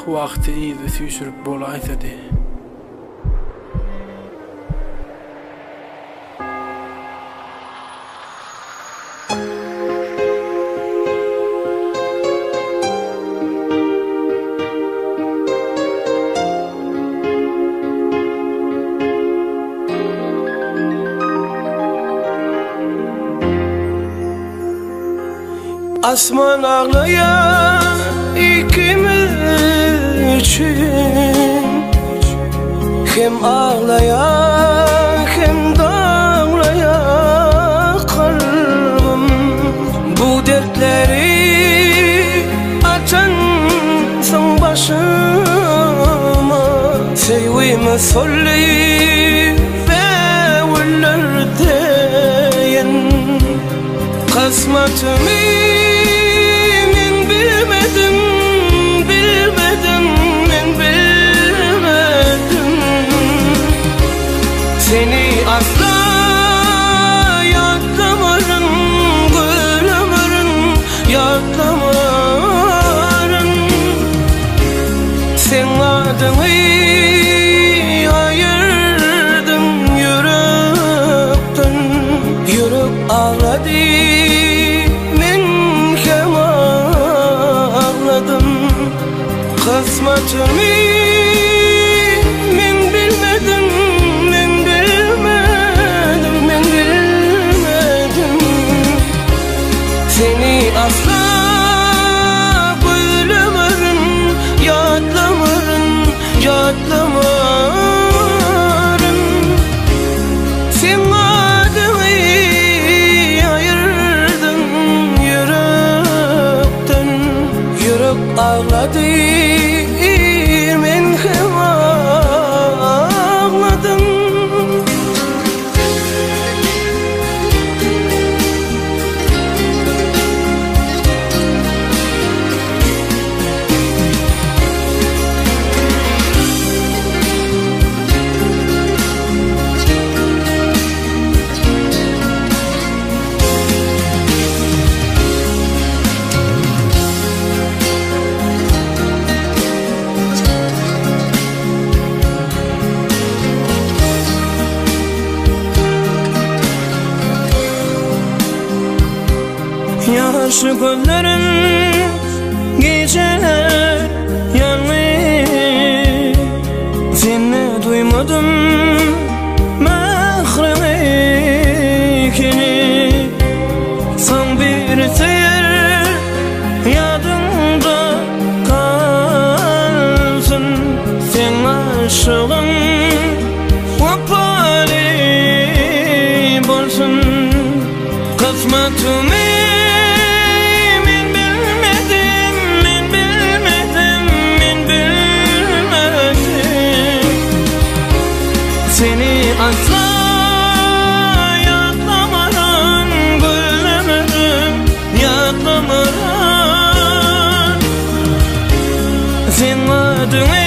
Waqti iyide tüysürüp bolaytadi. Asman ağlayan ikimiz için, hem ağlayan hem dağlayan kalbim. Bu dertleri atansın başıma, sevgimi solleyip ve ölürdeyin. Kısmetimi seni asla yadlamarım, gülümürüm yadlamarım. Sen adını ayırdım yürekten, yürek ağladı, men hem ağladım. Kısmetimi asla bölümürüm, yadlamarım, yadlamarım. Sen adını ayırdın yürekten, yürek ağladı, men hem ağladım. Yaşlı günlerin geceler yanmış, seni duymadım mahremekini. Son bir seyir yadımda kalsın, sen aşığın vefali bolsun. Kısmetimi seni asla yadlamarım, gülümürüm yadlamarım. Sen adını